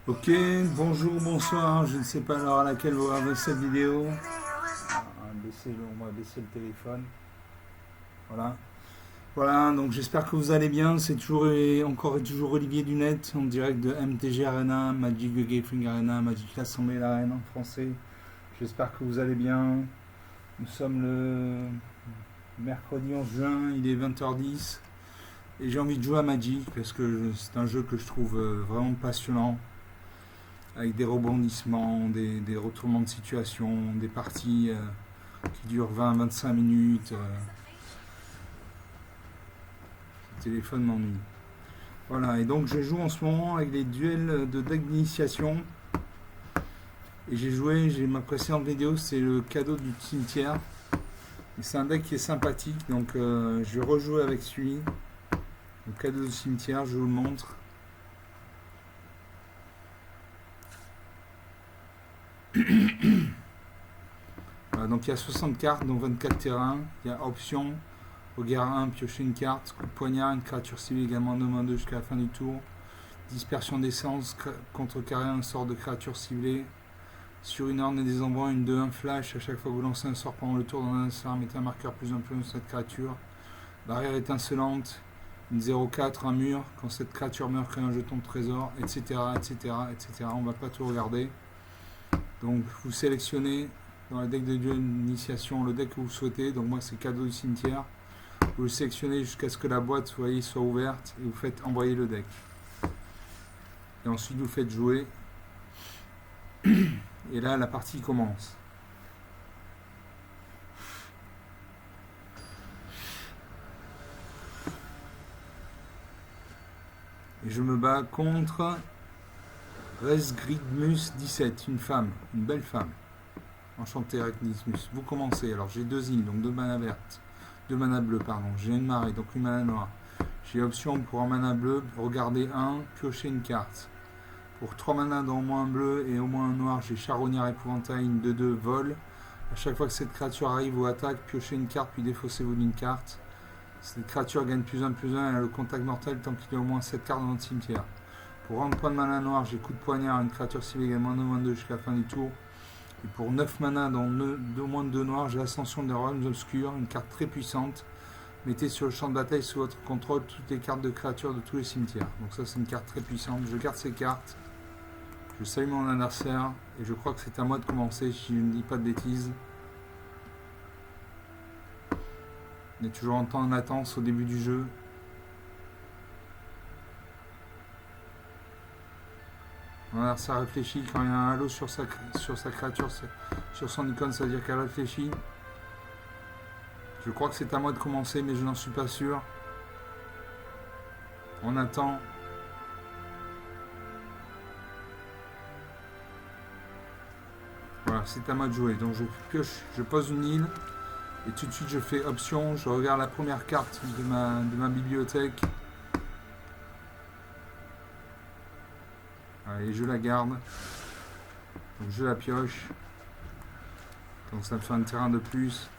Ok, bonjour, bonsoir, je ne sais pas l'heure à laquelle vous regardez cette vidéo. On va baisser le téléphone. Voilà. Voilà, donc j'espère que vous allez bien. C'est toujours et encore et toujours Olivier Dunette en direct de MTG Arena, Magic the Gathering Arena, Magic l'Assemblée l'Arène en français. J'espère que vous allez bien. Nous sommes le mercredi 11 juin, il est 20h10 et j'ai envie de jouer à Magic parce que c'est un jeu que je trouve vraiment passionnant, avec des rebondissements, des retournements de situation, des parties qui durent 20-25 minutes. Le téléphone m'ennuie. Voilà, et donc je joue en ce moment avec les duels de deck d'initiation. Et j'ai ma précédente vidéo, c'est le cadeau du cimetière. Et c'est un deck qui est sympathique, donc je vais rejouer avec celui. Le cadeau du cimetière, je vous le montre. Voilà, donc il y a 60 cartes, dont 24 terrains. Il y a option, au guerre 1, piocher une carte, coup de poignard, une créature civile également de main 2 jusqu'à la fin du tour. Dispersion d'essence, contrecarrer un sort de créature ciblée. Sur une orne et des envois, une 2-1 flash. À chaque fois que vous lancez un sort pendant le tour d'un adversaire, mettez un marqueur plus 1 sur cette créature. Barrière étincelante, une 0-4, un mur. Quand cette créature meurt, crée un jeton de trésor, etc. etc., etc. On va pas tout regarder. Donc vous sélectionnez dans le deck de duel d'initiation le deck que vous souhaitez. Donc moi c'est cadeau du cimetière. Vous le sélectionnez jusqu'à ce que la boîte soit ouverte et vous faites envoyer le deck. Et ensuite vous faites jouer. Et là la partie commence. Et je me bats contre Resgridmus 17, une femme, une belle femme. Enchanté Resgridmus. Vous commencez. Alors j'ai 2 îles, donc 2 mana vertes. 2 mana bleus, pardon. J'ai une marée, donc une mana noire. J'ai option pour un mana bleu, regarder 1, piocher une carte. Pour 3 mana dans au moins un bleu et au moins un noir, j'ai charognard épouvantail, une 2-2 vol. À chaque fois que cette créature arrive ou attaque, piochez une carte puis défaussez-vous d'une carte. Cette créature gagne +1/+1 et a le contact mortel tant qu'il y a au moins 7 cartes dans notre cimetière. Pour 1 point de mana noir, j'ai coup de poignard, une créature cible également de moins 2 jusqu'à la fin du tour. Et pour 9 mana dans au moins 2 noirs, j'ai Ascension des Royaumes Obscurs, une carte très puissante. Mettez sur le champ de bataille sous votre contrôle toutes les cartes de créatures de tous les cimetières. Donc ça c'est une carte très puissante. Je garde ces cartes. Je salue mon adversaire et je crois que c'est à moi de commencer si je ne dis pas de bêtises. On est toujours en temps de latence au début du jeu. Mon adversaire réfléchit quand il y a un halo sur sa créature, sur son icône, ça veut dire qu'elle réfléchit. Je crois que c'est à moi de commencer mais je n'en suis pas sûr. On attend. Voilà, c'est à moi de jouer. Donc je pioche, je pose une île. Et tout de suite je fais option, je regarde la première carte de ma bibliothèque. Et je la garde. Donc je la pioche. Donc ça me fait un terrain de plus.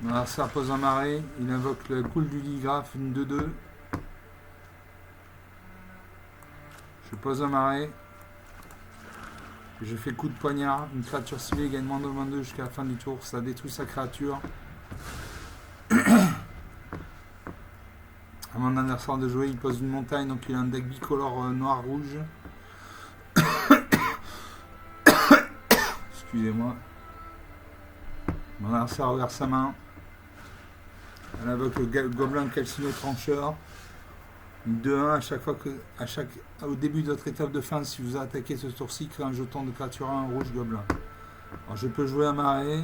Mon adversaire pose un marais. Il invoque le cool du digraphe, une 2-2. Je pose un marais. Je fais coup de poignard. Une créature ciblée gagne moins de 22 jusqu'à la fin du tour. Ça détruit sa créature. À mon adversaire de jouer, il pose une montagne. Donc il a un deck bicolore noir-rouge. Excusez-moi. Mon adversaire regarde sa main. Elle invoque le gobelin calcino trancheur. 2-1 à chaque fois au début de votre étape de fin, si vous attaquez ce tour-ci, créez un jeton de créature 1 rouge gobelin. Alors je peux jouer un marais,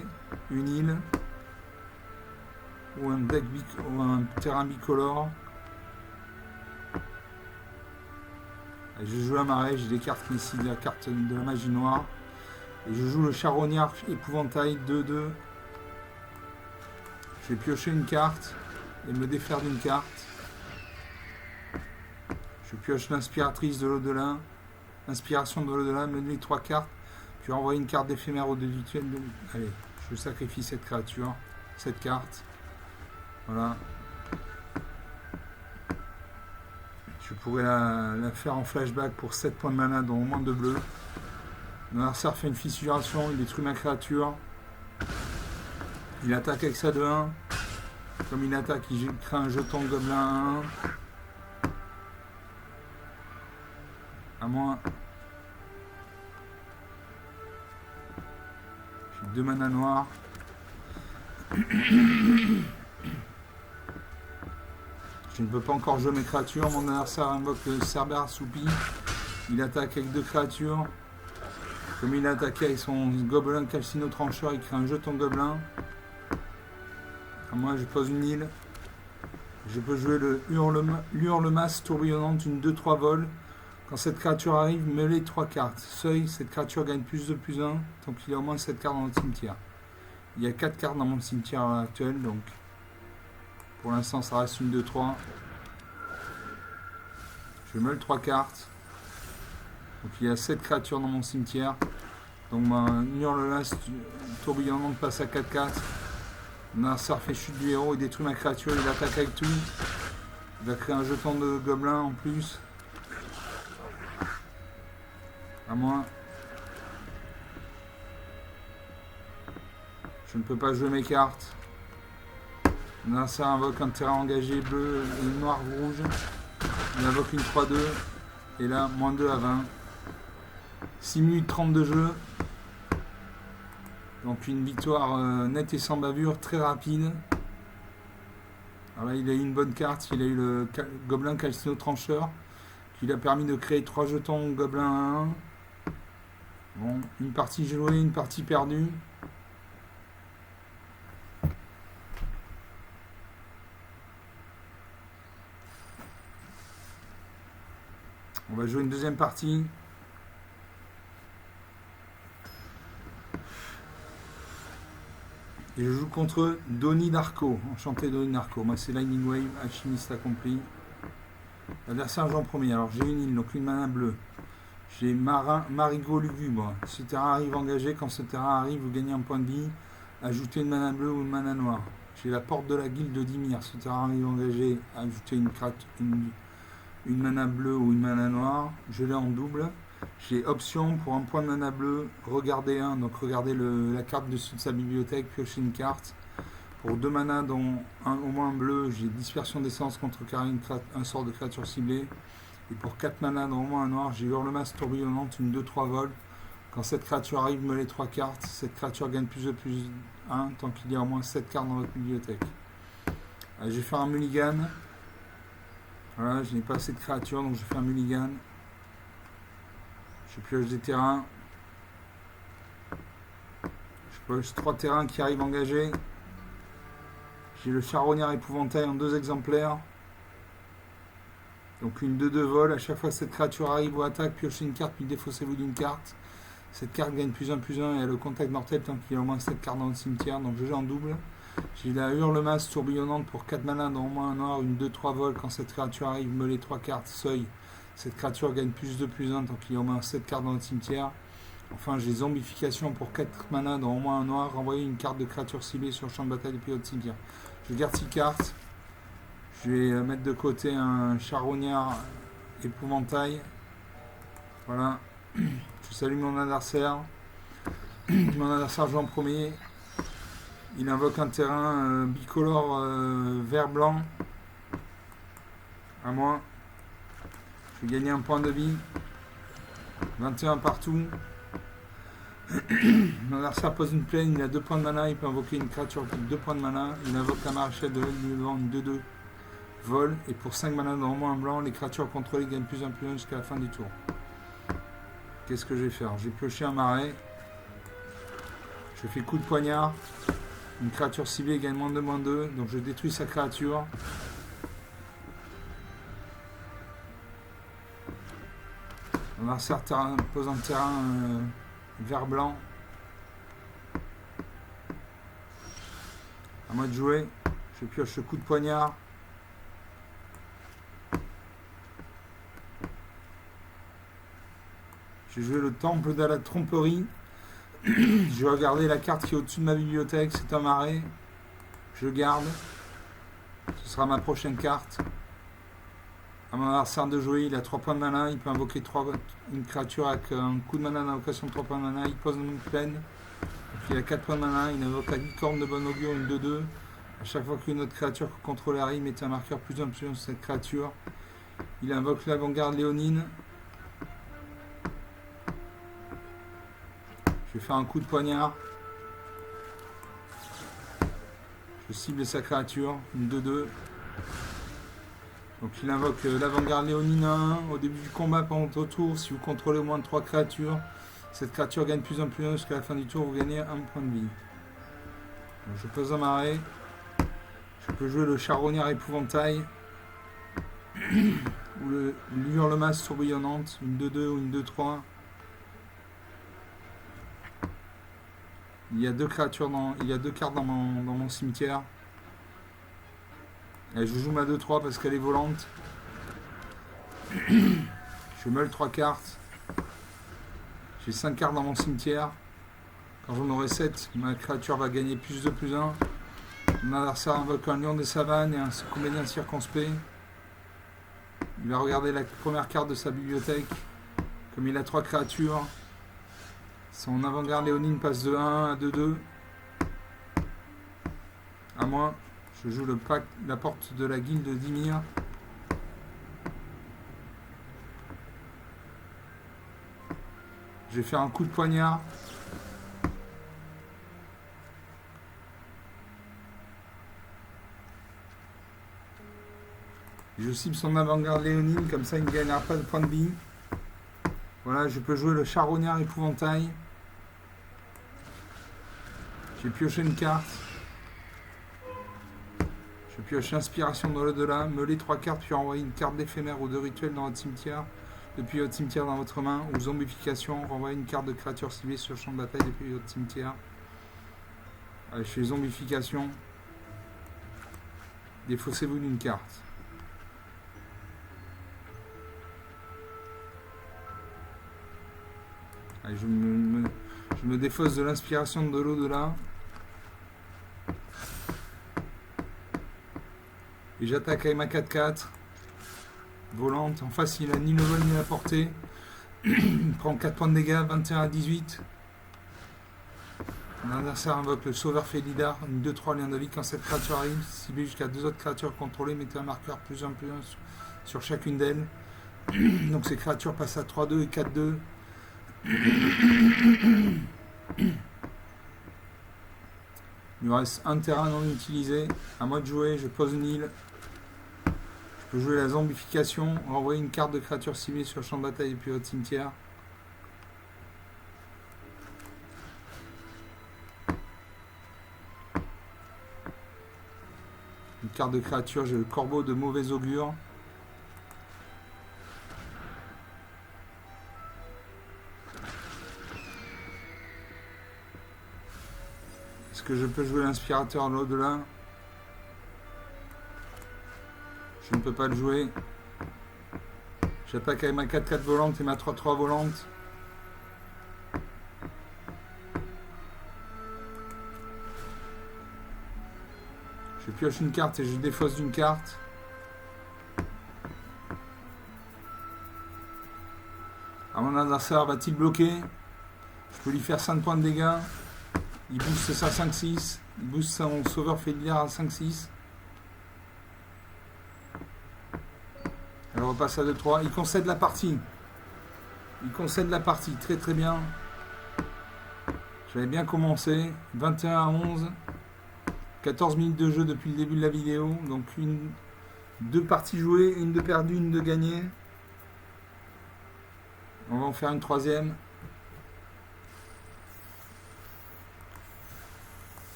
une île, ou un terrain bicolore. Et je joue un marais, j'ai des cartes ici, la carte de la magie noire. Et je joue le charognard épouvantail 2-2. Je vais piocher une carte et me défaire d'une carte. Je pioche l'inspiratrice de l'au-delà, l'inspiration de l'au-delà, me donne 3 cartes, puis envoyer une carte d'éphémère au-dessus du tunnel. Allez, je sacrifie cette créature, cette carte. Voilà. Je Je pourrais la faire en flashback pour 7 points de mana, dont au moins 2 bleus. Mon adversaire fait une fissuration, il détruit ma créature. Il attaque avec ça de 1. Comme il attaque, il crée un jeton gobelin 1. À moins. J'ai 2 mana noirs. Je ne peux pas encore jouer mes créatures. Mon adversaire invoque le Cerbère assoupi. Il attaque avec 2 créatures. Comme il a attaqué avec son gobelin calcino trancheur, il crée un jeton gobelin. Moi, je pose une île. Je peux jouer le hurle-masse tourbillonnante, une 2-3 vol. Quand cette créature arrive, mêlez 3 cartes. Seuil, cette créature gagne plus de plus 1, tant qu'il y a au moins 7 cartes dans le cimetière. Il y a 4 cartes dans mon cimetière actuel, donc pour l'instant ça reste une 2-3. Je mêle 3 cartes. Donc il y a 7 créatures dans mon cimetière. Donc ma hurle-masse tourbillonnante passe à 4-4. Mon adversaire fait chute du héros, il détruit ma créature, il attaque avec tout. Il va créer un jeton de gobelin en plus. À moi. Je ne peux pas jouer mes cartes. Mon adversaire invoque un terrain engagé bleu, noir, rouge. Il invoque une 3-2. Et là, moins 2 à 20. 6 minutes 30 de jeu. Donc une victoire nette et sans bavure, très rapide. Alors là, il a eu une bonne carte, il a eu le gobelin calcino trancheur, qui lui a permis de créer 3 jetons gobelin à 1. Bon, une partie jouée, une partie perdue. On va jouer une deuxième partie. Et je joue contre Donnie Darko. Enchanté Donnie Darko. Moi c'est Lightning Wave, alchimiste accompli. L'adversaire joue en premier. Alors j'ai une île, donc une mana bleue. J'ai Marigot Lugubre. Ce terrain arrive engagé. Quand ce terrain arrive, vous gagnez un point de vie. Ajoutez une mana bleue ou une mana noire. J'ai la porte de la guilde de Dimir. Ce terrain arrive engagé. Ajoutez une mana bleue ou une mana noire. Je l'ai en double. J'ai option pour un point de mana bleu, regardez un, donc regardez la carte dessus de sa bibliothèque, piocher une carte. Pour 2 mana, dont au moins un bleu, j'ai dispersion d'essence contre un sort de créature ciblée. Et pour 4 mana, dont au moins un noir, j'ai hurle-masse tourbillonnante, une 2-3 vol. Quand cette créature arrive, me les 3 cartes. Cette créature gagne plus de plus 1, tant qu'il y a au moins 7 cartes dans votre bibliothèque. Je vais faire un mulligan. Voilà, je n'ai pas assez de créatures, donc je fais un mulligan. Je pioche des terrains. Je pioche 3 terrains qui arrivent engagés. J'ai le charognard épouvantail en 2 exemplaires. Donc une 2-2 vol. À chaque fois que cette créature arrive ou attaque, piochez une carte puis défaussez-vous d'une carte. Cette carte gagne plus 1 et a le contact mortel tant qu'il y a au moins 7 cartes dans le cimetière. Donc je joue en double. J'ai la hurle-masse tourbillonnante pour 4 mana dans au moins un noir. Une 2-3 vol. Quand cette créature arrive, me les 3 cartes. Seuil. Cette créature gagne plus 1 tant qu'il y a au moins 7 cartes dans le cimetière. Enfin, j'ai zombification pour 4 mana dans au moins un noir. Renvoyer une carte de créature ciblée sur le champ de bataille depuis votre cimetière. Je garde 6 cartes. Je vais mettre de côté un charognard épouvantail. Voilà. Je salue mon adversaire. Mon adversaire joue en premier. Il invoque un terrain bicolore vert-blanc. À moi. Je vais gagner un point de vie. 21 partout. Mon adversaire pose une plaine, il a 2 points de mana, il peut invoquer une créature pour 2 points de mana. Il invoque la maréchale de l'aile devant une 2-2 vol. Et pour 5 mana dans au moins un blanc, les créatures contrôlées gagnent plus 1 jusqu'à la fin du tour. Qu'est-ce que je vais faire? J'ai pioché un marais. Je fais coup de poignard. Une créature ciblée gagne -2, donc je détruis sa créature. Mon adversaire pose un terrain vert-blanc. À moi de jouer. Je pioche le coup de poignard. J'ai joué le temple de la tromperie. Je vais regarder la carte qui est au-dessus de ma bibliothèque. C'est un marais. Je garde. Ce sera ma prochaine carte. À mon adversaire de jouer, il a 3 points de mana, il peut invoquer une créature avec un coup de mana d'invocation de 3 points de mana, il pose une plaine, il a 4 points de mana, il invoque la licorne de bonne augure, une 2-2. À chaque fois qu'une autre créature contrôle arrive, il met un marqueur plus 1 sur cette créature. Il invoque l'avant-garde léonine. Je vais faire un coup de poignard. Je cible sa créature, une 2-2. Donc il invoque l'avant-garde léonine 1. Au début du combat, pendant votre tour, si vous contrôlez au moins 3 créatures, cette créature gagne plus 1 jusqu'à la fin du tour, vous gagnez 1 point de vie. Donc je pose un marais. Je peux jouer le charognard épouvantail. Ou l'hurle-masse tourbillonnante, une 2-2 ou une 2-3. Il y a 2 cartes dans mon cimetière. Et je joue ma 2-3 parce qu'elle est volante. Je meule 3 cartes. J'ai 5 cartes dans mon cimetière. Quand j'en aurai 7, ma créature va gagner plus 2, plus 1. Mon adversaire invoque un lion des savanes et un comédien circonspect. Il va regarder la première carte de sa bibliothèque. Comme il a 3 créatures, son avant-garde léonine passe de 1 à 2-2. À moi, je joue la porte de la guilde d'Ymir. Je vais faire un coup de poignard. Je cible son avant-garde léonine, comme ça il ne gagnera pas de points de vie. Voilà, je peux jouer le charognard épouvantail. J'ai pioché une carte. Je pioche l'inspiration dans l'au-delà, meuler 3 cartes, puis envoyer une carte d'éphémère ou de rituel dans votre cimetière. Depuis votre cimetière dans votre main, ou zombification, renvoyer une carte de créature ciblée sur le champ de bataille depuis votre cimetière. Allez, je fais zombification. Défaussez-vous d'une carte. Allez, je me défausse de l'inspiration de l'au-delà. Et j'attaque avec ma 4-4. Volante. En face, il a ni le vol ni la portée. Il prend 4 points de dégâts, 21 à 18. Mon adversaire invoque le sauveur Félidar, une 2-3 lien de vie. Quand cette créature arrive, ciblez jusqu'à 2 autres créatures contrôlées, mettez un marqueur plus 1 sur chacune d'elles. Donc ces créatures passent à 3-2 et 4-2. Il me reste un terrain non utilisé. À moi de jouer, je pose une île. Je peux jouer la zombification, renvoyer une carte de créature ciblée sur le champ de bataille et puis votre cimetière. Une carte de créature, j'ai le corbeau de mauvais augure. Est-ce que je peux jouer l'inspirateur de l'au-delà? Je ne peux pas le jouer. J'attaque avec ma 4-4 volante et ma 3-3 volante. Je pioche une carte et je défausse d'une carte. À mon adversaire, va-t-il bloquer? Je peux lui faire 5 points de dégâts. Il booste ça 5-6. Il booste son sauveur Félidar à 5-6. Elle repasse à 2-3. Il concède la partie. Il concède la partie. Très très bien. J'avais bien commencé. 21 à 11. 14 minutes de jeu depuis le début de la vidéo. Donc 2 parties jouées. Une de perdue, une de gagnée. On va en faire une troisième.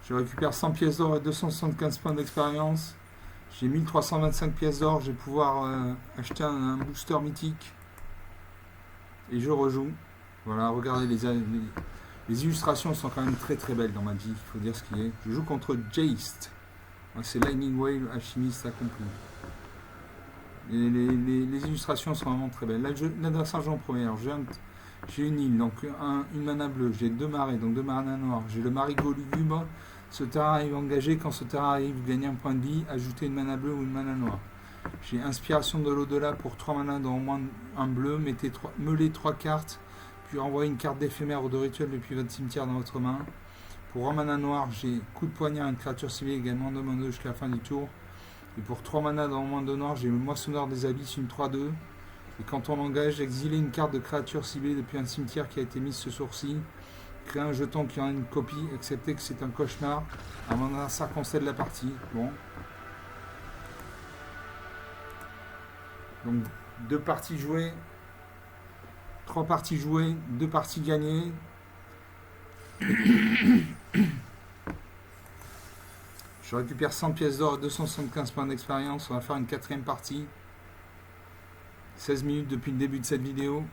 Je récupère 100 pièces d'or et 275 points d'expérience. J'ai 1325 pièces d'or. Je vais pouvoir acheter un booster mythique. Et je rejoue. Voilà, regardez, les illustrations sont quand même très très belles dans Magic. Il faut dire ce qu'il est. Je joue contre Jace. C'est Lightning Wave, alchimiste accompli. Les illustrations sont vraiment très belles. Là, l'adversaire joue en première. J'ai une île, donc une mana bleue. J'ai 2 marées, donc 2 mana noirs. J'ai le marigot lugubre. Ce terrain arrive engagé. Quand ce terrain arrive, vous gagnez un point de vie. Ajoutez une mana bleue ou une mana noire. J'ai Inspiration de l'au-delà pour 3 mana dans au moins un bleu. Meulez 3 cartes, puis renvoyez une carte d'éphémère ou de rituel depuis votre cimetière dans votre main. Pour 1 mana noir, j'ai Coup de poignard, une créature civique également de moins 2 jusqu'à la fin du tour. Et pour 3 mana dans au moins 2 noirs, j'ai le Moissonneur des Abysses, une 3-2. Et quand on l'engage, exilez une carte de créature ciblée depuis un cimetière qui a été mise ce sourcil. Créez un jeton qui en a une copie, excepté que c'est un cauchemar. À mon adversaire concède la partie. Bon. Donc 2 parties jouées, 3 parties jouées, 2 parties gagnées. Je récupère 100 pièces d'or et 275 points d'expérience. On va faire une 4e partie. 16 minutes depuis le début de cette vidéo.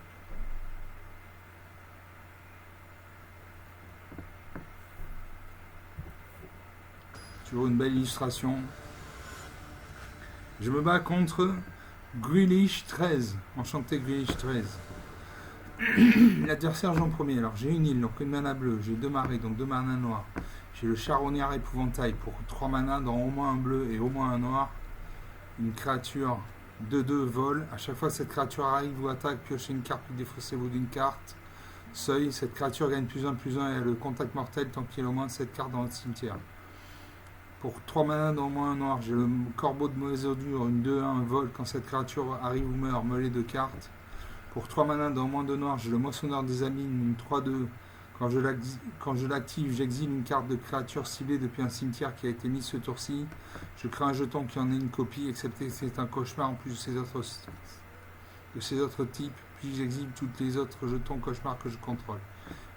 Toujours une belle illustration. Je me bats contre Grealish 13. Enchanté Grealish 13. L'adversaire joue en premier. Alors j'ai une île, donc une mana bleue. J'ai 2 marées, donc 2 mana noirs. J'ai le Charognard épouvantail pour 3 mana dans au moins un bleu et au moins un noir. Une créature 2-2 vol. À chaque fois que cette créature arrive ou attaque, piochez une carte puis défaussez-vous d'une carte. Seuil, cette créature gagne +1/+1 et a le contact mortel tant qu'il y a au moins cette carte dans votre cimetière. Pour 3 mana dans au moins un noir, j'ai le Corbeau de mauvaise augure, une 2-1 vol. Quand cette créature arrive ou meurt, meulez 2 cartes. Pour 3 mana dans au moins 2 noirs, j'ai le Moissonneur des Abysses, une 3-2. Quand je l'active, j'exile une carte de créature ciblée depuis un cimetière qui a été mise ce tour-ci. Je crée un jeton qui en ait une copie, excepté que c'est un cauchemar en plus de ces autres types. Puis j'exile tous les autres jetons cauchemars que je contrôle.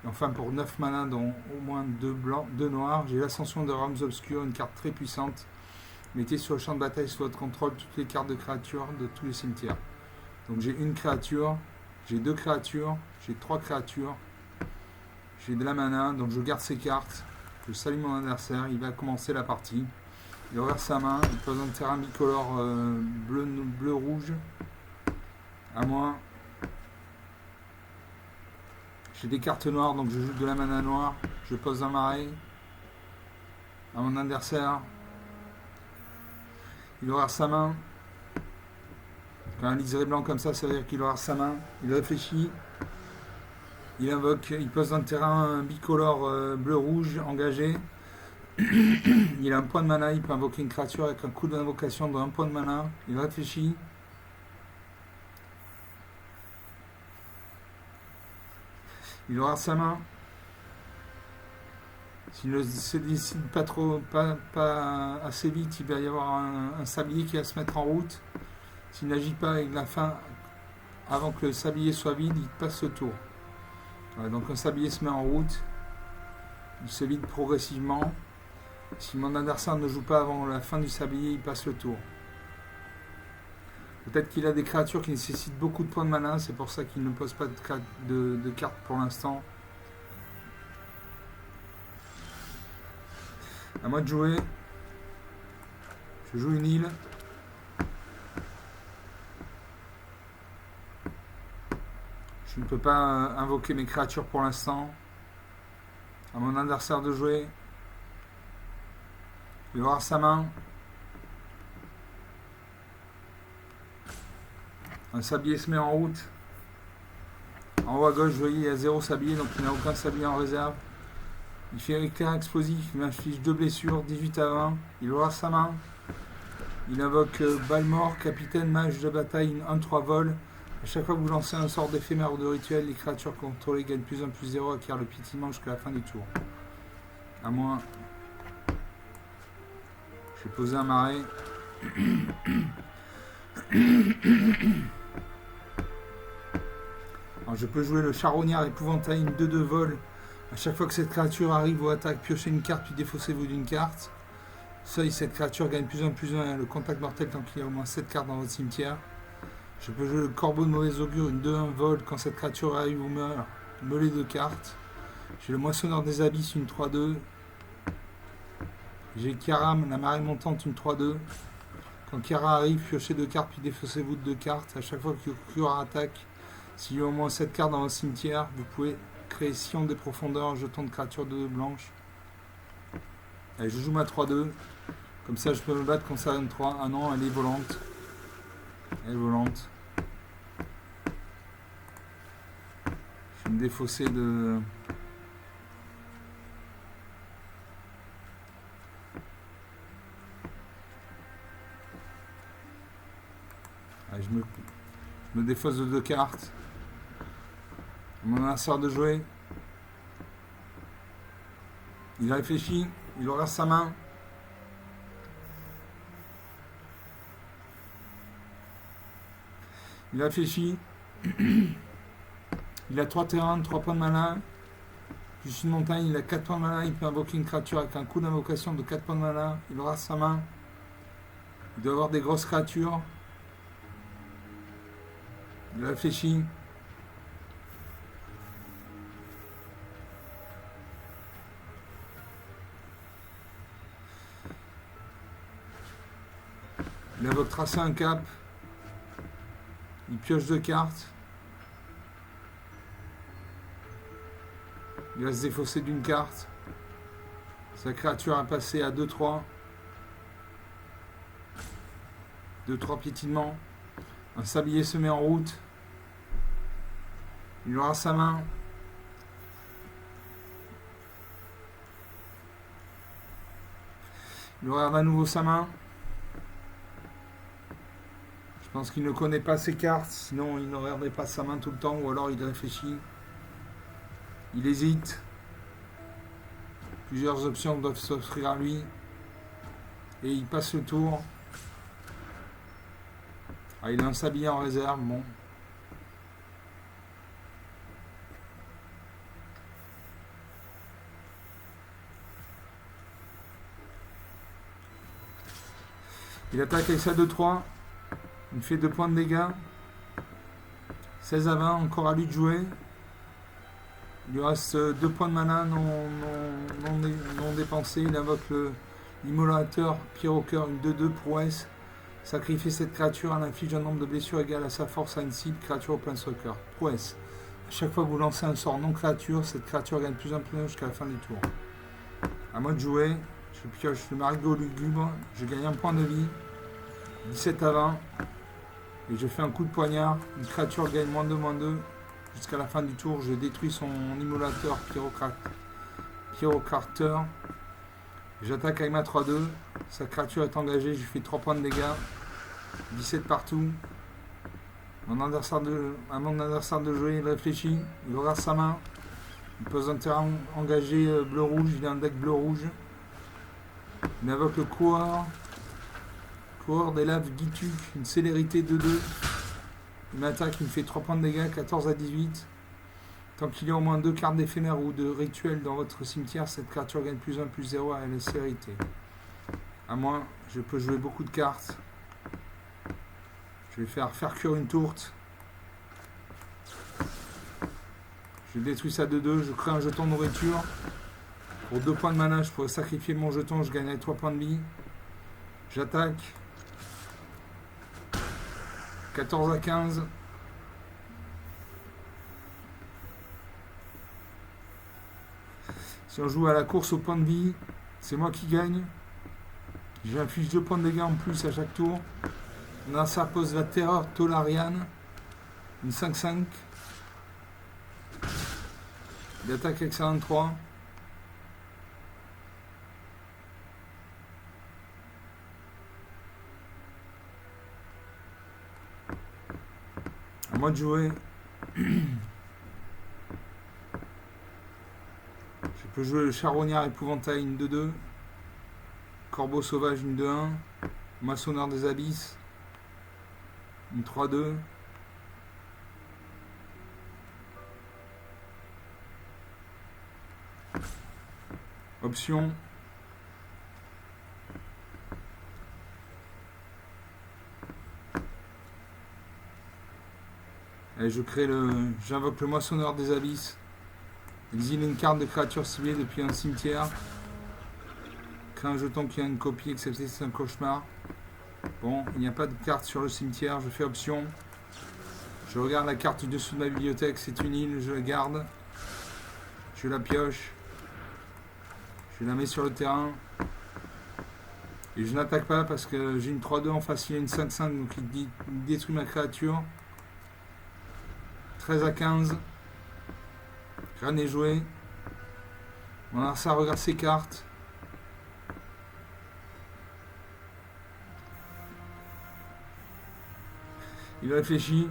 Et enfin, pour 9 mana dans au moins 2 blancs, 2 noirs, j'ai l'Ascension de Realms Obscurs, une carte très puissante. Mettez sur le champ de bataille sous votre contrôle toutes les cartes de créatures de tous les cimetières. Donc j'ai une créature, j'ai 2 créatures, j'ai 3 créatures. J'ai de la mana, donc je garde ces cartes. Je salue mon adversaire, il va commencer la partie. Il ouvre sa main, il pose un terrain bicolore bleu-rouge. À moi. J'ai des cartes noires, donc je joue de la mana noire. Je pose un marais. À mon adversaire. Il ouvre sa main. Quand un liseré blanc comme ça veut dire qu'il ouvre sa main. Il réfléchit. Il invoque, il pose un terrain bicolore bleu-rouge engagé. Il a un point de mana, il peut invoquer une créature avec un coup d'invocation de 1 point de mana. Il réfléchit. Il aura sa main. S'il ne se décide pas assez vite, il va y avoir un sablier qui va se mettre en route. S'il n'agit pas avec la fin, avant que le sablier soit vide, il passe le tour. Voilà, donc un sablier se met en route, il se vide progressivement. Si mon adversaire ne joue pas avant la fin du sablier, il passe le tour. Peut-être qu'il a des créatures qui nécessitent beaucoup de points de mana, c'est pour ça qu'il ne pose pas de cartes pour l'instant. À moi de jouer. Je joue une île. Je ne peux pas invoquer mes créatures pour l'instant. À mon adversaire de jouer. Il va avoir sa main. Un sablier se met en route. En haut à gauche, vous voyez, il y a 0 sablier, donc il n'a aucun sablier en réserve. Il fait un éclair explosif, il m'inflige 2 blessures, 18 à 20. Il va avoir sa main. Il invoque Balmor, capitaine, mage de bataille, 1-3 vol. A chaque fois que vous lancez un sort d'éphémère ou de rituel, les créatures contrôlées gagnent +1/+0, acquièrent le piétinement jusqu'à la fin du tour. À moi. Je vais poser un marais. Alors je peux jouer le Charognard épouvantail, une 2-2 vol. A chaque fois que cette créature arrive ou attaque, piochez une carte puis défaussez-vous d'une carte. Seuil, cette créature gagne +1/+1 le contact mortel tant qu'il y a au moins 7 cartes dans votre cimetière. Je peux jouer le Corbeau de mauvaise augure, une 2-1 vol. Quand cette créature arrive ou meurt, meulez 2 cartes. J'ai le Moissonneur des Abysses, une 3-2. J'ai Kiaram, la marée montante, une 3-2. Quand Kiara arrive, piochez 2 cartes puis défaussez-vous de 2 cartes. À chaque fois que Kiara attaque, s'il y a au moins 7 cartes dans votre cimetière, vous pouvez créer Sillon des profondeurs, un jeton de créature de blanche. Allez, je joue ma 3-2. Comme ça, je peux me battre contre sa 3. Ah non, elle est volante. Elle est volante. Je vais me défausser de... Allez, je me défausse de 2 cartes. Mon adversaire de jouer. Il réfléchit, il regarde sa main. Il réfléchit. Il a 3 terrains, 3 points de mana. Plus une montagne, il a 4 points de mana. Il peut invoquer une créature avec un coup d'invocation de 4 points de mana. Il regarde sa main. Il doit avoir des grosses créatures. Il réfléchit. Il invoque tracer un cap. Il pioche 2 cartes. Il va se défausser d'une carte. Sa créature a passé à 2-3. 2-3 piétinements. Un sablier se met en route. Il aura sa main. Il regarde à nouveau sa main. Je pense qu'il ne connaît pas ses cartes, sinon il ne regarderait pas sa main tout le temps, ou alors il réfléchit. Il hésite. Plusieurs options doivent s'offrir à lui. Et il passe le tour. Ah, il a un sablier en réserve, bon. Il attaque avec sa 2-3. Il fait 2 points de dégâts. 16 à 20, encore à lui de jouer. Il lui reste 2 points de mana non dépensés. Il invoque l'immolateur Pyrocoeur, une 2-2 prouesse. Sacrifier cette créature, elle inflige un nombre de blessures égal à sa force à une cible, créature au Planeswalker. Prouesse. À chaque fois que vous lancez un sort non créature, cette créature gagne plus en plus jusqu'à la fin du tour. À moi de jouer. Je pioche le marigot lugubre. Je gagne un point de vie. 17 à 20. Et je fais un coup de poignard. Une créature gagne -2/-2. Jusqu'à la fin du tour, je détruis son immolateur Pyrocrateur. J'attaque avec ma 3-2. Sa créature est engagée, je lui fais 3 points de dégâts. 17 partout. À mon adversaire de jouer, il réfléchit. Il regarde sa main. Il pose un terrain engagé bleu-rouge. Il a un deck bleu-rouge. Il invoque le coureur. Coureur des laves Gitu. Une célérité 2-2. Il m'attaque, il me fait 3 points de dégâts, 14 à 18. Tant qu'il y a au moins 2 cartes d'éphémère ou de rituel dans votre cimetière, cette créature gagne +1/+0 à la célérité. À moi, je peux jouer beaucoup de cartes. Je vais faire cuire une tourte. Je détruis ça 2-2, je crée un jeton de nourriture. Pour 2 points de mana, je pourrais sacrifier mon jeton, je gagnerai 3 points de vie. J'attaque. 14 à 15. Si on joue à la course au point de vie, c'est moi qui gagne. J'inflige 2 points de dégâts en plus à chaque tour. On a ça pose la terreur Tolarian. Une 5-5. Il attaque avec sa 1-3. À moi de jouer. Je peux jouer le charognard épouvantail, une 2-2. Corbeau sauvage, une 2-1. Maçonneur des abysses, une 3-2. Option. Et j'invoque le moissonneur des abysses. Exile une carte de créature ciblée depuis un cimetière. Crée un jeton qui a une copie, excepté si c'est un cauchemar. Bon, il n'y a pas de carte sur le cimetière, je fais option. Je regarde la carte du dessous de ma bibliothèque, c'est une île, je la garde. Je la pioche. Je la mets sur le terrain. Et je n'attaque pas parce que j'ai une 3-2 en face, il y a une 5-5, donc il détruit ma créature. 13-15. Rien n'est joué. Mon adversaire regarde ses cartes. Il réfléchit.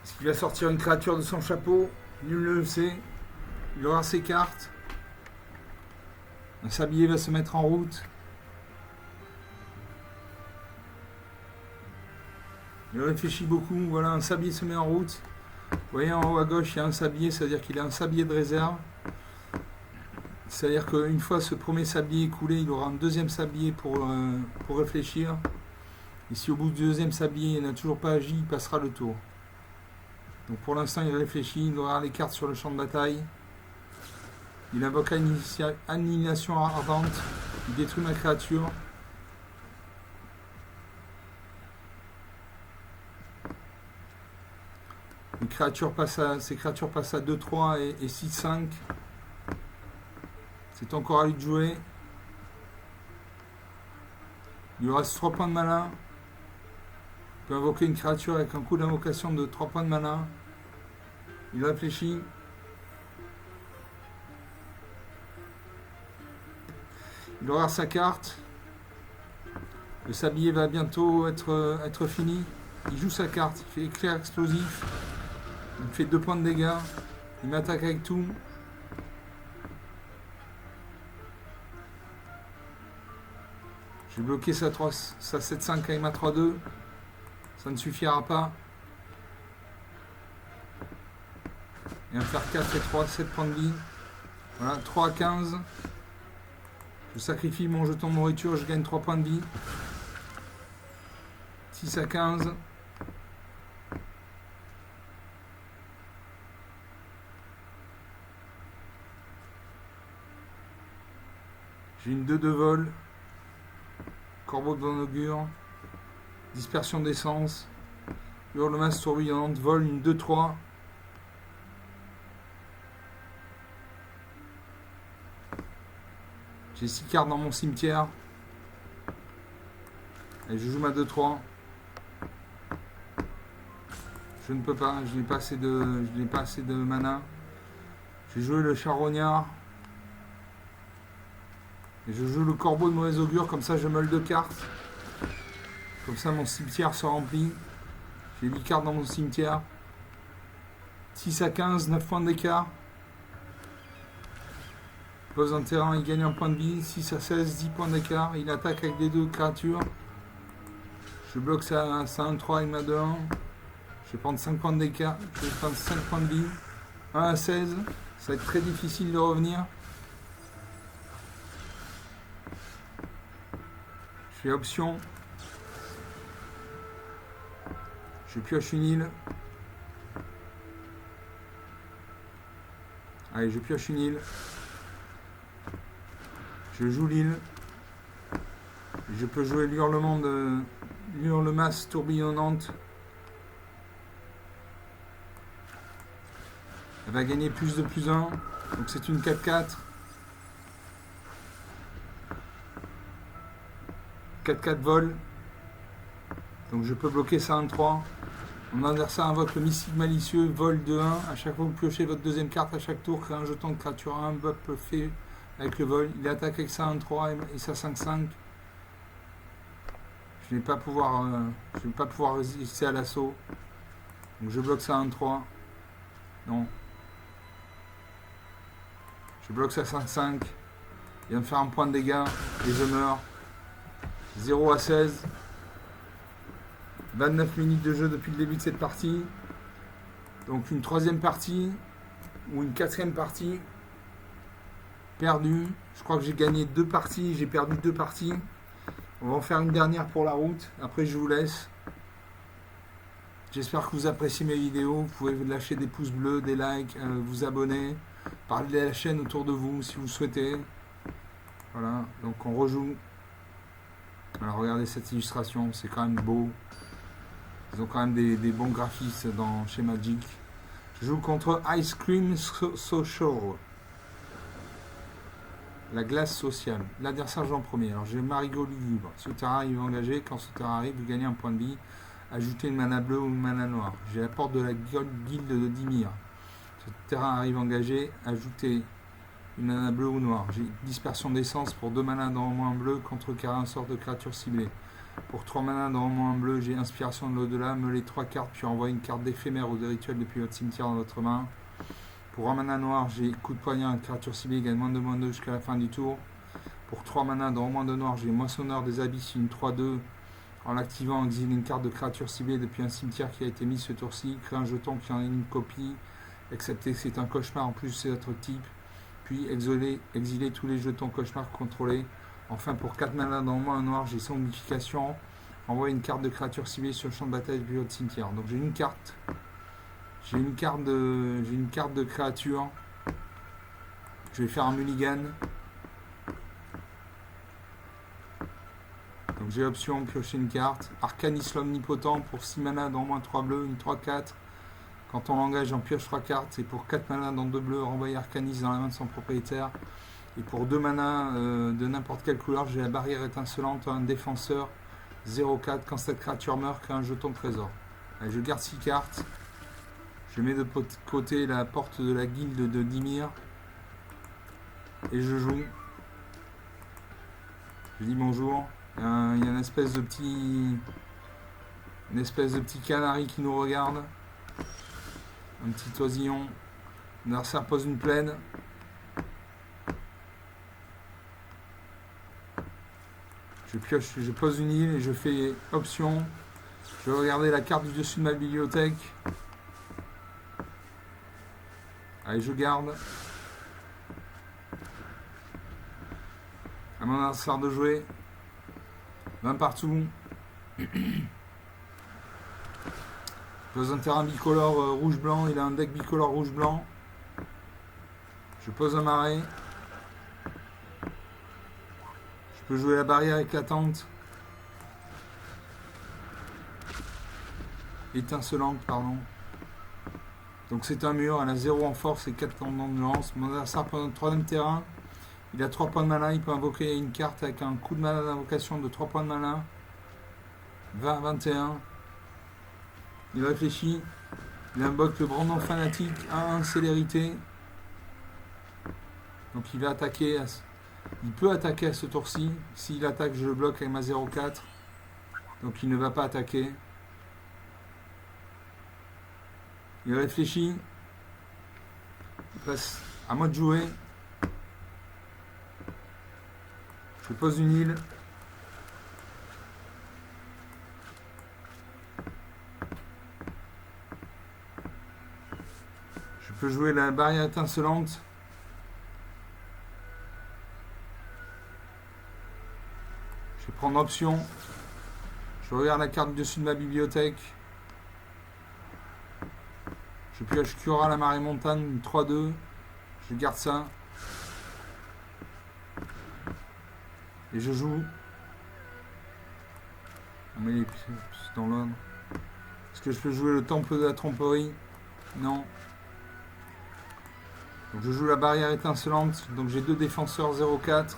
Est-ce qu'il va sortir une créature de son chapeau? Nul ne le sait. Il aura ses cartes. Un sablier va se mettre en route. Il réfléchit beaucoup. Voilà, un sablier se met en route. Vous voyez en haut à gauche, il y a un sablier, c'est-à-dire qu'il a un sablier de réserve. C'est-à-dire qu'une fois ce premier sablier écoulé, il aura un deuxième sablier pour réfléchir. Et si au bout du deuxième sablier, il n'a toujours pas agi, il passera le tour. Donc pour l'instant, il réfléchit, il aura les cartes sur le champ de bataille. Il invoque Annihilation Ardente. Il détruit ma créature. Ces créatures passent à 2-3 et 6-5. C'est encore à lui de jouer. Il lui reste 3 points de mana. Il peut invoquer une créature avec un coup d'invocation de 3 points de mana. Il réfléchit. Il aura sa carte. Le sablier va bientôt être fini. Il joue sa carte. Il fait éclair explosif. Il fait 2 points de dégâts. Il m'attaque avec tout. J'ai bloqué sa 7-5 avec ma 3-2. Ça ne suffira pas. Il va me faire 4 et 3, 7 points de vie. Voilà, 3 à 15. Je sacrifie mon jeton de nourriture, je gagne 3 points de vie. 6 à 15. J'ai une 2 de vol. Corbeau de bon augure. Dispersion d'essence. Hurle-masse tourbillonnante. Vol une 2-3. J'ai 6 cartes dans mon cimetière. Et je joue ma 2-3. Je ne peux pas, je n'ai pas assez de mana. J'ai joué le charognard. Et je joue le corbeau de mauvais augure, comme ça je meule 2 cartes. Comme ça mon cimetière se remplit. J'ai 8 cartes dans mon cimetière. 6 à 15, 9 points d'écart. Pose un terrain, il gagne un point de vie. 6 à 16, 10 points d'écart. Il attaque avec les 2 créatures. Je bloque ça à 1-3 avec ma 2-1. Je vais prendre 5 points d'écart. Je vais prendre 5 points de vie. 1 à 16. Ça va être très difficile de revenir. Je fais option. Je pioche une île. Allez, je pioche une île. Je joue l'île. Je peux jouer l'hurle-masse tourbillonnante. Elle va gagner plus de +1. Donc c'est une 4-4. 4-4 vol. Donc je peux bloquer ça en 3. Mon adversaire invoque le mystique malicieux, vol de 1. À chaque fois que vous piochez votre deuxième carte, à chaque tour, créez un jeton de créature 1, buff fait avec le vol. Il attaque avec ça 1-3 et ça 5-5. Je ne vais pas pouvoir résister à l'assaut. Donc je bloque ça 1-3. Non. Je bloque ça 5-5. Il vient me faire un point de dégâts et je meurs. 0 à 16. 29 minutes de jeu depuis le début de cette partie. Donc une 3e partie ou une 4e partie perdue. Je crois que j'ai gagné 2 parties, j'ai perdu 2 parties. On va en faire une dernière pour la route. Après je vous laisse. J'espère que vous appréciez mes vidéos. Vous pouvez lâcher des pouces bleus, des likes, vous abonner, parler de la chaîne autour de vous si vous souhaitez. Voilà, donc on rejoue. Alors regardez cette illustration, c'est quand même beau. Ils ont quand même des bons graphismes chez Magic. Je joue contre Ice Cream Social. La glace sociale. L'adversaire joue en premier. Alors j'ai Marigot lugubre. Ce terrain arrive engagé. Quand ce terrain arrive, vous gagnez un point de vie. Ajoutez une mana bleue ou une mana noire. J'ai la porte de la guilde de Dimir. Ce terrain arrive engagé. Ajoutez une mana bleue ou noire. J'ai dispersion d'essence pour 2 manas dans moins bleu. Contrecarrer un sort de créature ciblée. Pour 3 manas dans moins bleu, j'ai inspiration de l'au-delà. Meulez 3 cartes puis envoyez une carte d'éphémère ou de rituel depuis votre cimetière dans votre main. Pour 1 mana noir, j'ai coup de poignard, une créature ciblée gagne -2/-2 jusqu'à la fin du tour. Pour 3 mana dans moins de noir, j'ai moissonneur des abysses, une 3/2. En l'activant, exile une carte de créature ciblée depuis un cimetière qui a été mis ce tour-ci. Crée un jeton qui en est une copie, excepté que c'est un cauchemar en plus c'est notre type. Puis exiler tous les jetons cauchemar contrôlés. Enfin, pour 4 mana dans moins noir, j'ai somnification. Envoie une carte de créature ciblée sur le champ de bataille depuis votre cimetière. Donc j'ai une carte. J'ai une carte de créature. Je vais faire un mulligan. Donc j'ai option piocher une carte. Arcanis l'omnipotent pour 6 mana dans moins 3 bleus, une 3/4. Quand on l'engage, on pioche 3 cartes. Et pour 4 mana dans 2 bleus, renvoyer Arcanis dans la main de son propriétaire. Et pour 2 mana de n'importe quelle couleur, j'ai la barrière étincelante, un défenseur 0/4. Quand cette créature meurt, crée un jeton de trésor. Allez, je garde 6 cartes. Je mets de côté la porte de la guilde de Dimir. Et je joue. Je dis bonjour. Il y a une espèce de petit canari qui nous regarde. Un petit oisillon. L'adversaire pose une plaine. Je pose une île et je fais option. Je vais regarder la carte du dessus de ma bibliothèque. Allez, je garde. À mon adversaire de jouer. 20 partout. Je pose un terrain bicolore rouge-blanc. Il a un deck bicolore rouge-blanc. Je pose un marais. Je peux jouer la barrière éclatante. Étincelante, pardon. Donc c'est un mur, elle a 0 en force et 4 en endurance. Mon adversaire prend notre 3ème terrain. Il a 3 points de mana, il peut invoquer une carte avec un coup de mana d'invocation de 3 points de mana. 20, 21. Il réfléchit. Il invoque le Brandon fanatique, 1-1 célérité. Donc il va attaquer. Il peut attaquer à ce tour-ci. S'il attaque, je le bloque avec ma 0/4. Donc il ne va pas attaquer. Il réfléchit. Il passe à moi de jouer. Je pose une île. Je peux jouer la barrière étincelante. Je vais prendre option. Je regarde la carte dessus de ma bibliothèque. Je pioche Cura la marée montagne, 3/2. Je garde ça. Et je joue. On met les pieds dans l'ordre. Est-ce que je peux jouer le temple de la tromperie? Non. Donc je joue la barrière étincelante. Donc j'ai 2 défenseurs 0/4.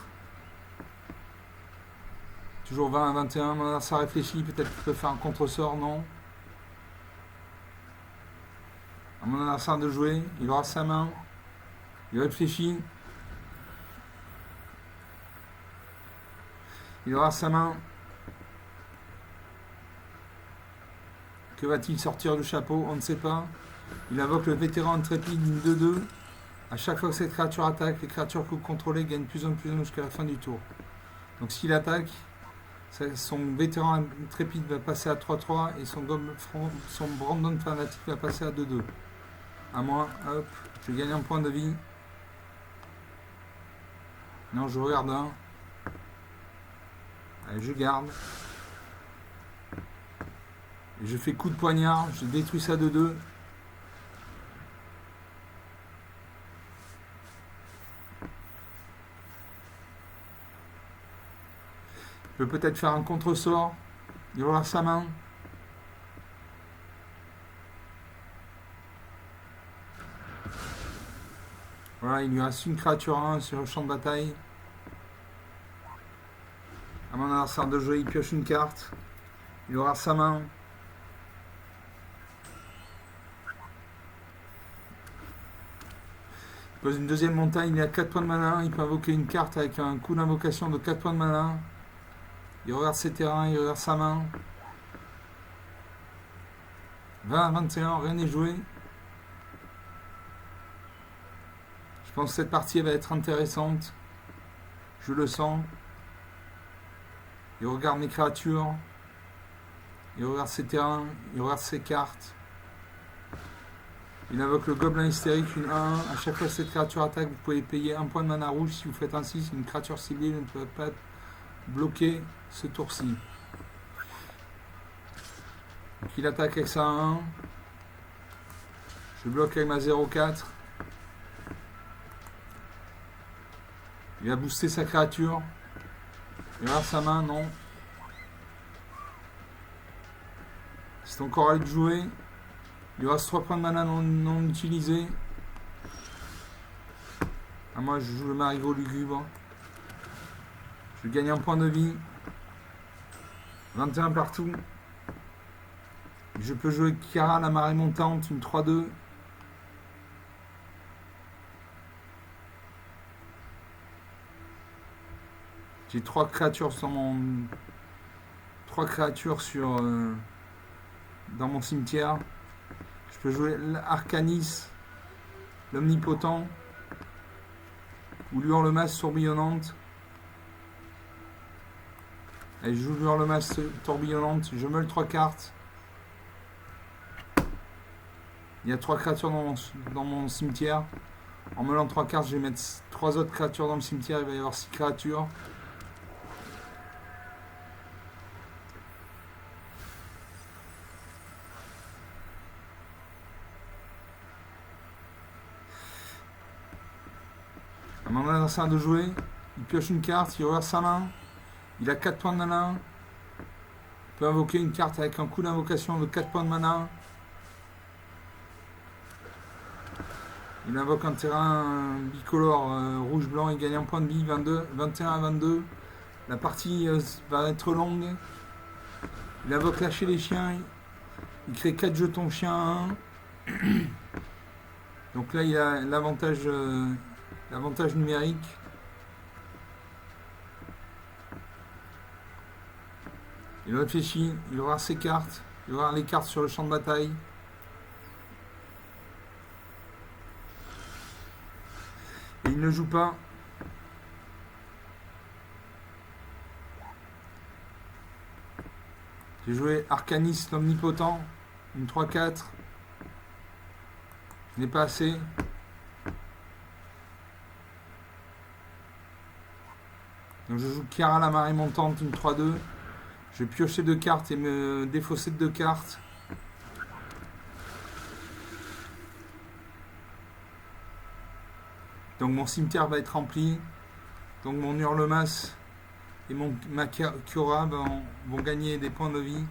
Toujours 20 à 21. Mon adversaire réfléchit. Peut-être qu'il peut faire un contre-sort. Non. À mon adversaire de jouer. Il aura sa main. Il réfléchit. Il aura sa main. Que va-t-il sortir du chapeau? On ne sait pas. Il invoque le vétéran intrépide, une 2/2. À chaque fois que cette créature attaque, les créatures que vous contrôlez gagnent plus en plus jusqu'à la fin du tour. Donc s'il attaque, son vétéran intrépide va passer à 3/3 et son Brandon fanatique va passer à 2/2. À moi, hop, je gagne un point de vie. Non, je regarde un. Allez, je garde. Et je fais coup de poignard, je détruis ça de 2. Je peux peut-être faire un contre-sort. Il aura sa main. Voilà, il lui reste une créature 1 sur le champ de bataille. mon adversaire de jouer, il pioche une carte. Il aura sa main. Il pose une deuxième montagne, il a 4 points de mana. Il peut invoquer une carte avec un coup d'invocation de 4 points de mana. Il regarde ses terrains, il regarde sa main. 20 à 21, rien n'est joué. Je pense que cette partie va être intéressante. Je le sens. Il regarde mes créatures. Il regarde ses terrains. Il regarde ses cartes. Il invoque le gobelin hystérique, une 1-1. À chaque fois que cette créature attaque, vous pouvez payer un point de mana rouge. Si vous faites ainsi, si une créature ciblée ne peut pas bloquer ce tour-ci. Donc il attaque avec sa 1-1. Je bloque avec ma 0-4. Il va booster sa créature. Il regarde sa main, non. C'est encore à lui de jouer. Il lui reste 3 points de mana non utilisés. Ah, moi je joue le marigot lugubre. Je gagne un point de vie. 21 partout. Je peux jouer Kiara, la marée montante, une 3-2. J'ai 3 créatures sur mon... 3 créatures sur... dans mon cimetière. Je peux jouer l'Arcanis, l'Omnipotent, ou l'Hurle-Masse tourbillonnante. Et je joue l'Hurle-Masse tourbillonnante, je meule 3 cartes. Il y a 3 créatures dans mon cimetière. En meulant 3 cartes, je vais mettre 3 autres créatures dans le cimetière, il va y avoir 6 créatures. À mon adversaire de jouer, il pioche une carte, il regarde sa main, il a 4 points de mana, il peut invoquer une carte avec un coup d'invocation de 4 points de mana, il invoque un terrain bicolore rouge-blanc, il gagne un point de vie, 21 à 22, la partie va être longue, il invoque lâcher les chiens, il crée 4 jetons chiens à 1, donc là il a l'avantage numérique. Il réfléchit, il regarde ses cartes, il regarde les cartes sur le champ de bataille. Et il ne joue pas. J'ai joué Arcanis, l'Omnipotent, une 3-4. Je n'ai pas assez. Donc je joue Kiara, la marée montante, une 3-2. Je vais piocher 2 cartes et me défausser de 2 cartes. Donc mon cimetière va être rempli. Donc mon Hurle-Masse et ma Kiora vont gagner des points de vie.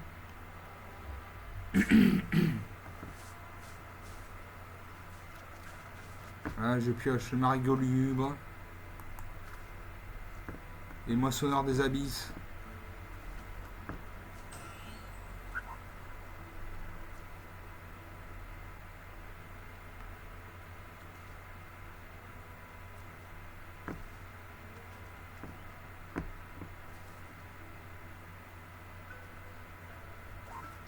Voilà, je pioche le marigot lugubre. Et le moissonneur des abysses.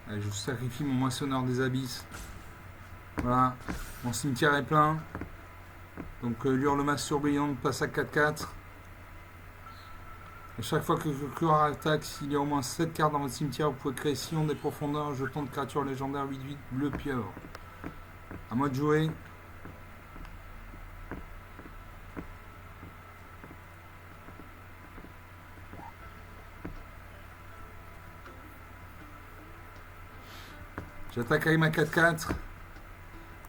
Allez, je sacrifie mon moissonneur des abysses. Voilà, mon cimetière est plein. Donc l'Hurle-Masse surbrillante passe à 4-4. Et chaque fois que le Kiora attaque, s'il y a au moins 7 cartes dans votre cimetière, vous pouvez créer Sillon des profondeurs, jeton de créature légendaire 8-8, bleu pieuvre. À moi de jouer. J'attaque avec ma 4-4.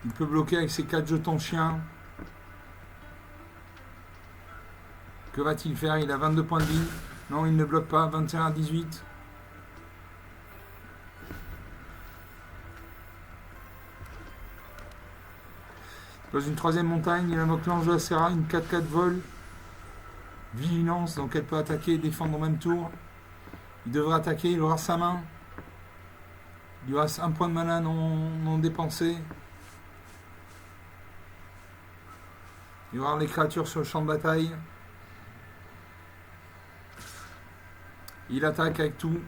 Il peut bloquer avec ses 4 jetons chiens. Que va-t-il faire? Il a 22 points de vie. Non, il ne bloque pas. 21 à 18. Il pose une 3e montagne. Il invoque l'ange de la Serra. Une 4-4 vol. Vigilance. Donc elle peut attaquer et défendre au même tour. Il devrait attaquer, il aura sa main. Il lui reste un point de mana non dépensé. Il va y avoir les créatures sur le champ de bataille. Il attaque avec tout.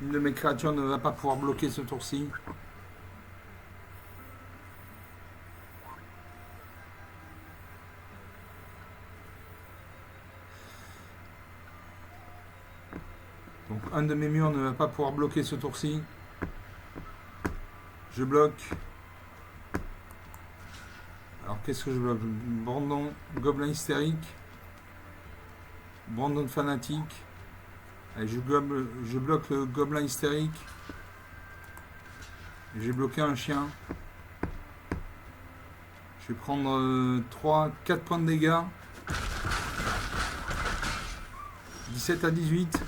Une de mes créatures ne va pas pouvoir bloquer ce tour-ci. Donc un de mes murs ne va pas pouvoir bloquer ce tour-ci. Je bloque. Alors qu'est-ce que je bloque? Brandon, Gobelin hystérique. Brandon fanatique. Allez, je bloque le Gobelin hystérique. J'ai bloqué un chien. Je vais prendre 4 points de dégâts. 17 à 18.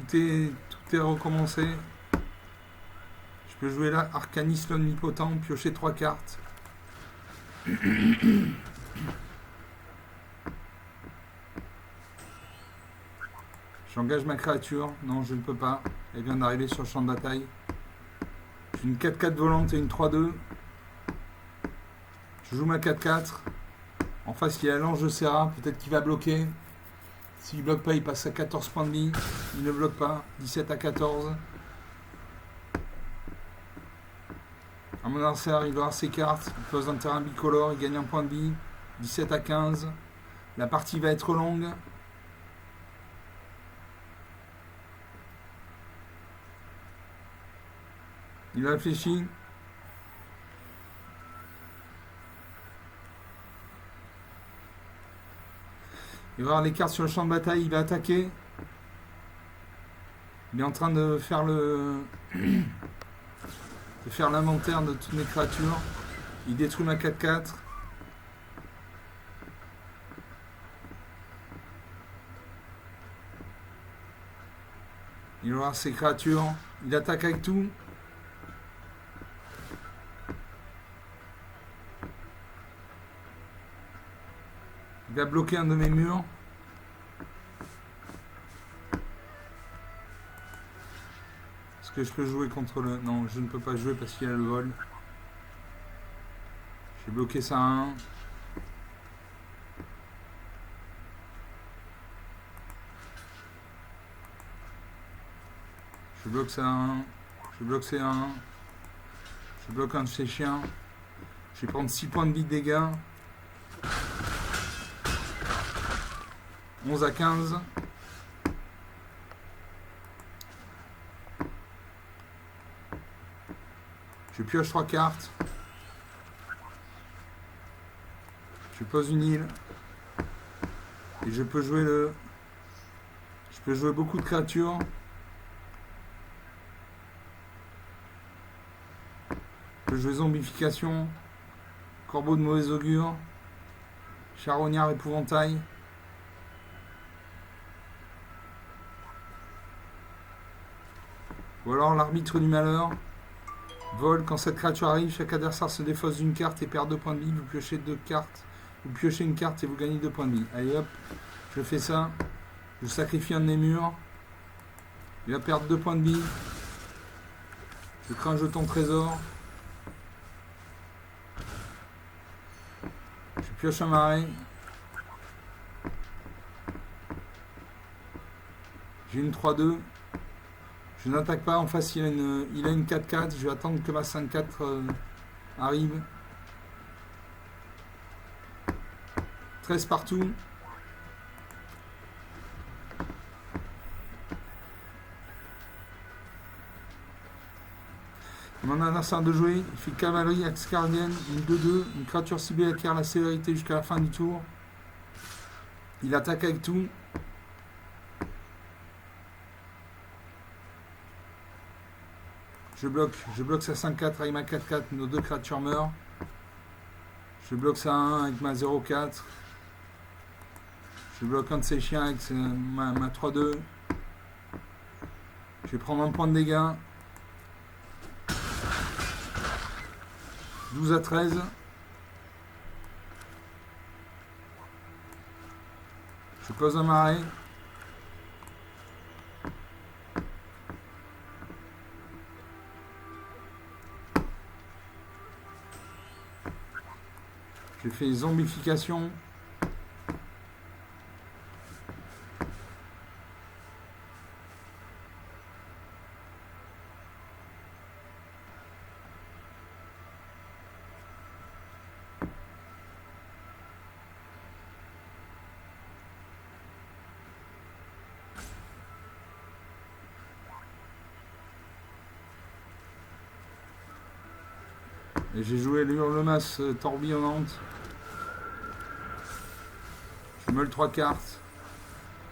Tout est recommencé. Je peux jouer là, Arcanis l'omnipotent, piocher 3 cartes. J'engage ma créature. Non, je ne peux pas. Elle vient d'arriver sur le champ de bataille. J'ai une 4-4 volante et une 3-2. Je joue ma 4-4. En face, il y a l'ange de Serra. Peut-être qu'il va bloquer. S'il ne bloque pas, il passe à 14 points de vie. Il ne bloque pas. 17 à 14. À mon adversaire, il aura ses cartes. Il pose un terrain bicolore. Il gagne un point de vie. 17 à 15. La partie va être longue. Il réfléchit. Il va avoir les cartes sur le champ de bataille. Il va attaquer. Il est en train de faire l'inventaire de toutes mes créatures. Il détruit ma 4-4. Il va avoir ses créatures. Il attaque avec tout. Il va bloquer un de mes murs. Est-ce que je peux jouer contre le... Non, je ne peux pas jouer parce qu'il y a le vol. J'ai bloqué ça à 1. Je bloque ça à 1. Je bloque ça à 1. Je bloque un de ces chiens. Je vais prendre 6 points de vie de dégâts. 11 à 15. Je pioche 3 cartes. Je pose une île. Et je peux jouer Je peux jouer beaucoup de créatures. Je peux jouer zombification. Corbeau de mauvais augure. Charognard épouvantail. Ou alors l'arbitre du malheur. Vol, quand cette créature arrive, chaque adversaire se défausse d'une carte et perd 2 points de vie. Vous piochez 2 cartes. Vous piochez une carte et vous gagnez 2 points de vie. Allez hop, je fais ça. Je sacrifie un de mes murs. Il va perdre 2 points de vie. Je crée un jeton trésor. Je pioche un marais. J'ai une 3-2. Je n'attaque pas, en face il a une 4-4, je vais attendre que ma 5-4 arrive. 13 partout. Mon adversaire de jouer, il fait cavalerie, axe gardienne, une 2-2, une créature ciblée acquiert la célérité jusqu'à la fin du tour. Il attaque avec tout. Je bloque sa 5-4 avec ma 4-4, nos 2 créatures meurent. Je bloque sa 1 avec ma 0-4. Je bloque un de ses chiens avec ma 3-2. Je vais prendre un point de dégâts. 12 à 13. Je pose un marais. J'ai fait zombification. Et j'ai joué l'hurle-masse tourbillonnante. Je meule 3 cartes.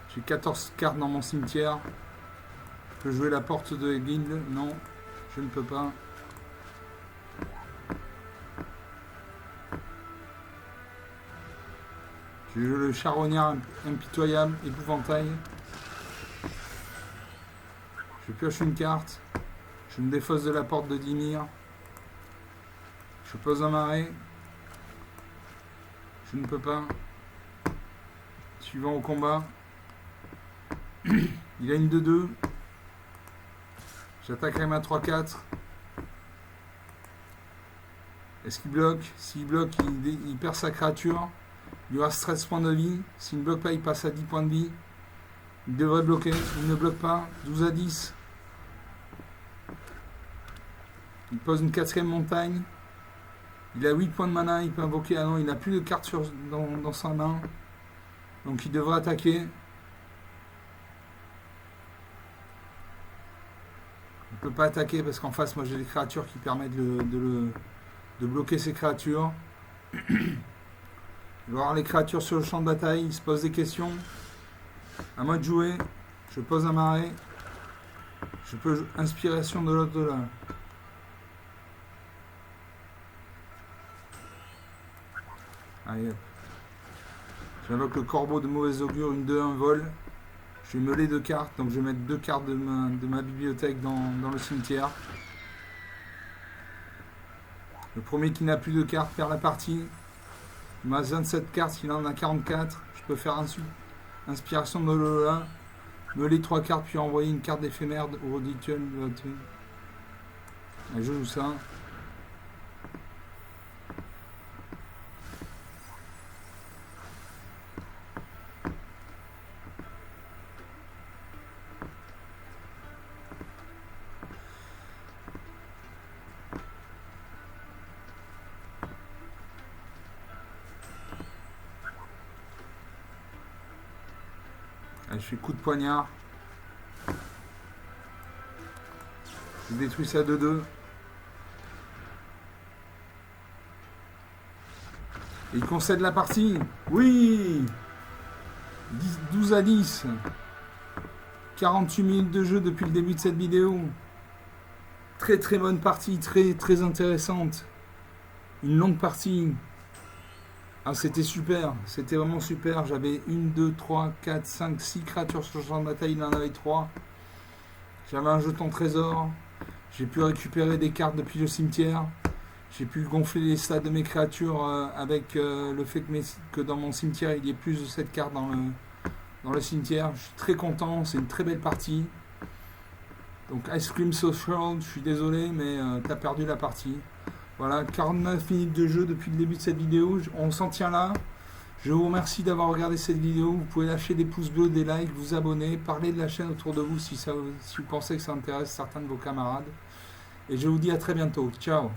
J'ai 14 cartes dans mon cimetière. Je peux jouer la porte de guilde? Non, je ne peux pas. Je joue le charognard impitoyable, épouvantail. Je pioche une carte. Je me défausse de la porte de Dimir. Je pose un marais. Je ne peux pas. Suivant au combat. Il a une 2-2. J'attaquerai ma 3-4. Est-ce qu'il bloque? S'il bloque, il perd sa créature. Il lui reste 13 points de vie. S'il ne bloque pas, il passe à 10 points de vie. Il devrait bloquer. Il ne bloque pas. 12 à 10. Il pose une 4e montagne. Il a 8 points de mana. Il peut invoquer. Ah non, il n'a plus de cartes dans sa main. Donc il devrait attaquer. Il ne peut pas attaquer parce qu'en face, moi j'ai des créatures qui permettent de bloquer ces créatures. Il va avoir les créatures sur le champ de bataille. Il se pose des questions. À moi de jouer. Je pose un marais. Je peux inspiration de l'autre de là. Allez hop. J'invoque le corbeau de mauvaise augure, une 2-1 vol. Je vais meuler 2 cartes, donc je vais mettre 2 cartes de ma bibliothèque dans le cimetière. Le premier qui n'a plus de cartes perd la partie. Il m'a 27 cartes, il en a 44. Je peux faire inspiration de Lola. Meuler 3 cartes, puis envoyer une carte d'éphémère au rituel. Allez, je joue ça. Allez, je fais coup de poignard. Je détruis ça 2-2. Et il concède la partie. Oui, 12 à 10. 48 minutes de jeu depuis le début de cette vidéo. Très très bonne partie, très très intéressante. Une longue partie. Ah, c'était super, c'était vraiment super. J'avais 1, 2, 3, 4, 5, 6 créatures sur le champ de bataille, il en avait 3. J'avais un jeton trésor. J'ai pu récupérer des cartes depuis le cimetière. J'ai pu gonfler les stats de mes créatures avec le fait que dans mon cimetière il y ait plus de cette carte dans le cimetière. Je suis très content, c'est une très belle partie. Donc Ice Cream Social, je suis désolé mais t'as perdu la partie. Voilà, 49 minutes de jeu depuis le début de cette vidéo, on s'en tient là. Je vous remercie d'avoir regardé cette vidéo. Vous pouvez lâcher des pouces bleus, des likes, vous abonner, parler de la chaîne autour de vous si vous pensez que ça intéresse certains de vos camarades. Et je vous dis à très bientôt. Ciao.